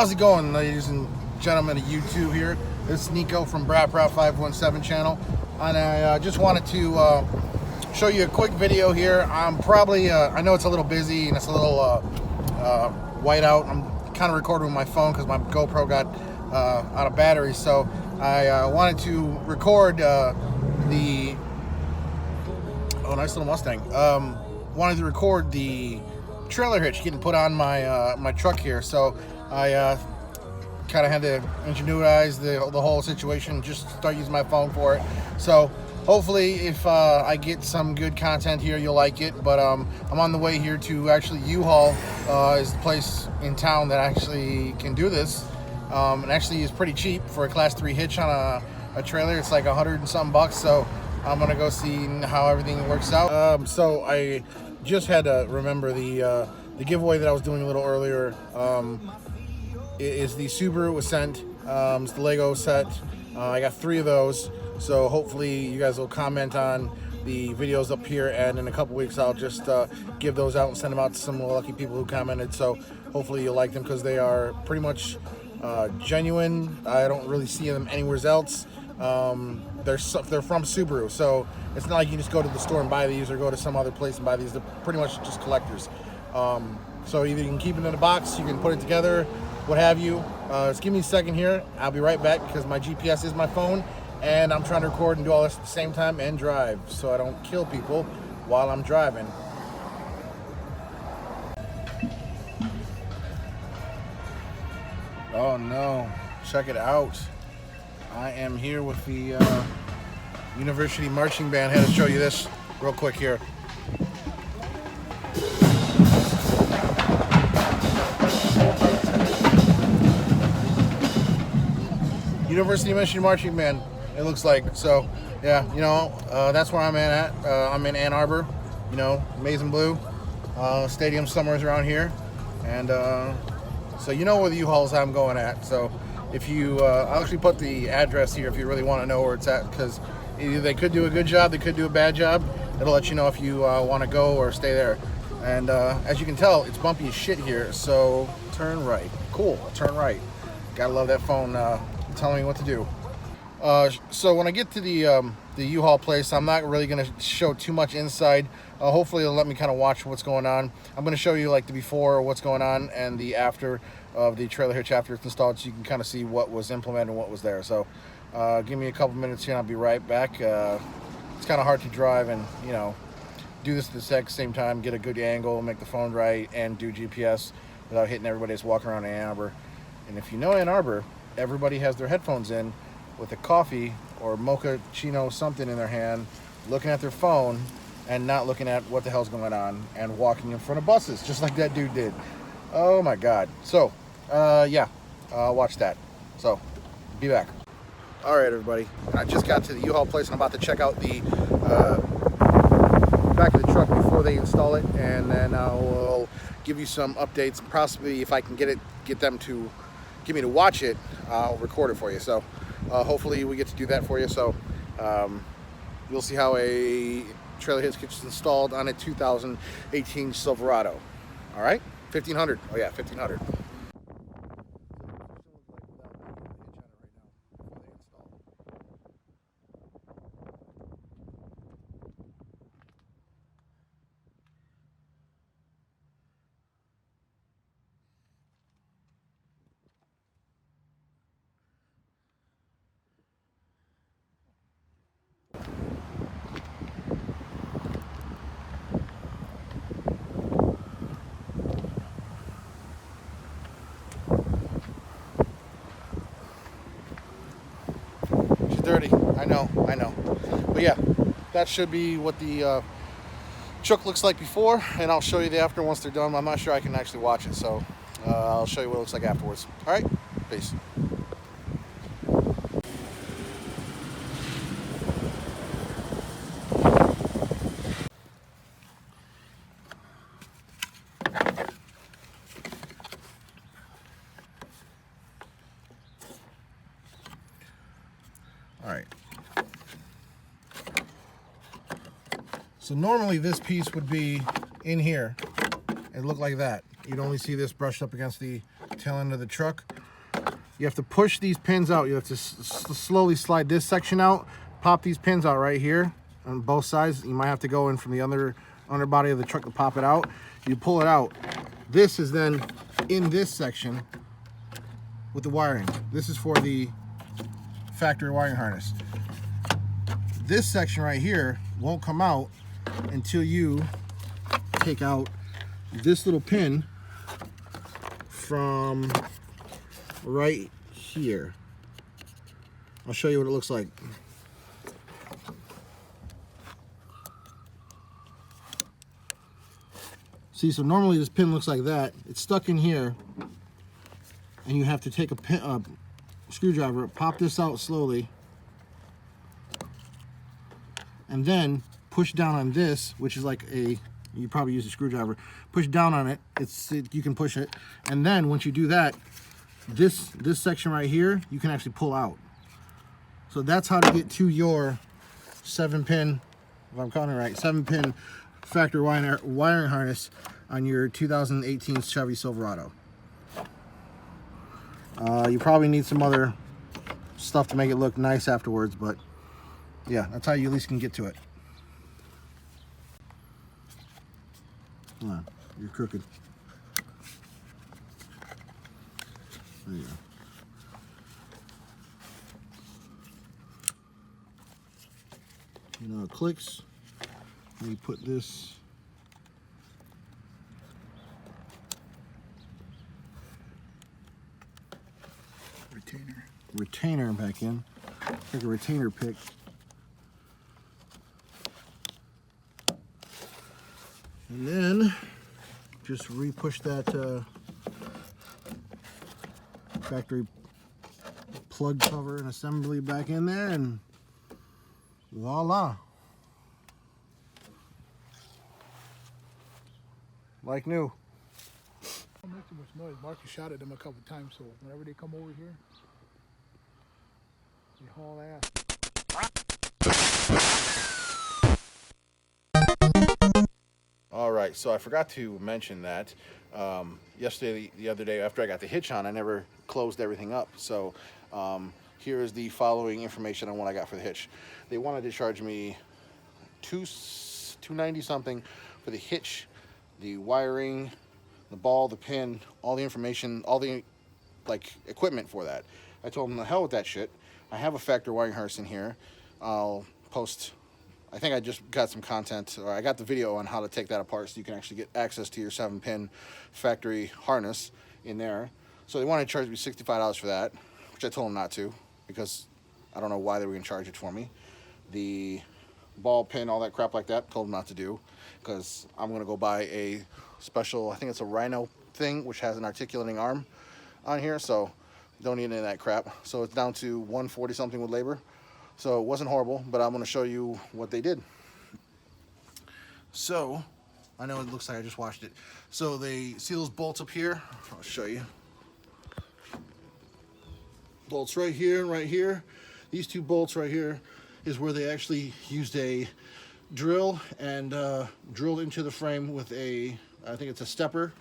How's it going, ladies and gentlemen of YouTube here? This is Nico from BratProut517 channel, and I just wanted to show you a quick video here. I'm probably, I know it's a little busy and it's a little white out. I'm kind of recording with my phone because my GoPro got out of battery, so I wanted to record the, oh, nice little Mustang. Wanted to record the trailer hitch getting put on my my truck here, so I kind of had to ingenize the whole situation, just start using my phone for it. So hopefully if I get some good content here, you'll like it. But I'm on the way here to actually U-Haul, is the place in town that actually can do this, and actually is pretty cheap for a class 3 hitch on a trailer. It's like $100 and something bucks, so I'm gonna go see how everything works out. So I just had to remember the giveaway that I was doing a little earlier. Is the Subaru Ascent. It's the Lego set. I got 3 of those, so hopefully you guys will comment on the videos up here, and in a couple weeks I'll just give those out and send them out to some lucky people who commented. So hopefully you'll like them, because they are pretty much genuine. I don't really see them anywhere else. They're from Subaru, so it's not like you can just go to the store and buy these or go to some other place and buy these. They're pretty much just collectors. So either you can keep it in a box, you can put it together, what have you. Just give me a second here. I'll be right back, because my GPS is my phone, and I'm trying to record and do all this at the same time and drive, so I don't kill people while I'm driving. Oh no, check it out. I am here with the University Marching Band. I had to show you this real quick here. University Michigan Marching Band, it looks like. So yeah, you know, that's where I'm at. I'm in Ann Arbor, you know, Maize and Blue Stadium, somewhere around here. And so you know where the U-Hauls I'm going at. So if you, I'll actually put the address here if you really want to know where it's at, because either they could do a good job, they could do a bad job. It'll let you know if you want to go or stay there. And as you can tell, it's bumpy as shit here, so turn right. Cool, turn right. Gotta love that phone telling me what to do. So when I get to the U-Haul place, I'm not really going to show too much inside. Hopefully it'll let me kind of watch what's going on. I'm going to show you like the before, what's going on, and the after of the trailer hitch after it's installed, so you can kind of see what was implemented and what was there. So give me a couple minutes here and I'll be right back. It's kind of hard to drive and, you know, do this at the exact same time, get a good angle, make the phone right, and do GPS without hitting everybody that's walking around Ann Arbor. And if you know Ann Arbor, everybody has their headphones in with a coffee or mochaccino something in their hand, looking at their phone and not looking at what the hell's going on, and walking in front of buses just like that dude did. Oh my god. So yeah, watch that. So be back. All right, everybody, I just got to the U-Haul place and I'm about to check out the back of the truck before they install it, and then I'll give you some updates. Possibly if I can get them to give me to watch it, I'll record it for you. So hopefully we get to do that for you. So you'll see how a trailer hitch gets installed on a 2018 Silverado. All right, 1500. Oh yeah, 1500. Dirty, I know, but yeah, that should be what the truck looks like before, and I'll show you the after once they're done. I'm not sure I can actually watch it, so I'll show you what it looks like afterwards. All right, peace. All right. So normally this piece would be in here and look like that. You'd only see this brushed up against the tail end of the truck. You have to push these pins out. You have to slowly slide this section out, pop these pins out right here on both sides. You might have to go in from the underbody of the truck to pop it out. You pull it out. This is then in this section with the wiring. This is for the factory wiring harness. This section right here won't come out until you take out this little pin from right here. I'll show you what it looks like. See, so normally this pin looks like that. It's stuck in here, and you have to take a screwdriver, pop this out slowly, and then push down on this, which is like you probably use a screwdriver. Push down on it. You can push it, and then once you do that, this section right here, you can actually pull out. So that's how to get to your 7-pin, if I'm counting right, 7-pin factory wiring harness on your 2018 Chevy Silverado. You probably need some other stuff to make it look nice afterwards, but yeah, that's how you at least can get to it. Come on, you're crooked. There you go. You know, it clicks. And you put this retainer back in. Take a retainer pick. And then just re-push that factory plug cover and assembly back in there, and voila. Like new. Don't make too much noise. Marcus shot at them a couple times, so whenever they come over here, they haul ass. All right, so I forgot to mention that the other day after I got the hitch on, I never closed everything up. So here is the following information on what I got for the hitch. They wanted to charge me $290 something for the hitch, the wiring, the ball, the pin, all the information, all the equipment for that. I told them the hell with that shit. I have a factory wiring harness in here. I'll post, I think I just got some content, or I got the video on how to take that apart so you can actually get access to your 7-pin factory harness in there. So they wanted to charge me $65 for that, which I told them not to, because I don't know why they were going to charge it for me. The ball, pin, all that crap like that, told them not to do, because I'm going to go buy a special, I think it's a Rhino thing, which has an articulating arm on here, so don't need any of that crap. So it's down to $140 something with labor. So it wasn't horrible, but I'm going to show you what they did. So, I know it looks like I just washed it. So they see those bolts up here? I'll show you. Bolts right here and right here. These two bolts right here is where they actually used a drill and drilled into the frame with a, I think it's a stepper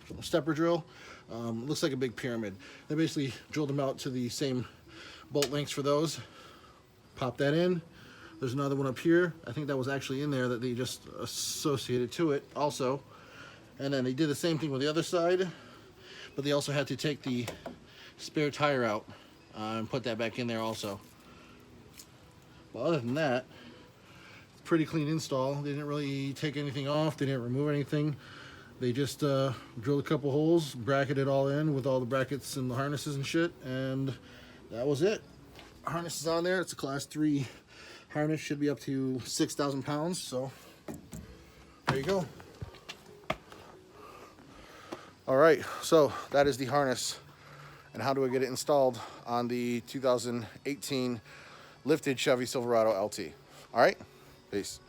drill. Looks like a big pyramid. They basically drilled them out to the same bolt lengths for those. Pop that in. There's another one up here. I think that was actually in there that they just associated to it also. And then they did the same thing with the other side, but they also had to take the spare tire out and put that back in there also. Well, other than that, pretty clean install. They didn't really take anything off. They didn't remove anything. They just drilled a couple holes, bracketed it all in with all the brackets and the harnesses and shit, and that was it. Harness is on there. It's a class 3 harness, should be up to 6,000 pounds, so there you go. All right, so that is the harness, and how do I get it installed on the 2018 lifted Chevy Silverado LT. All right, peace.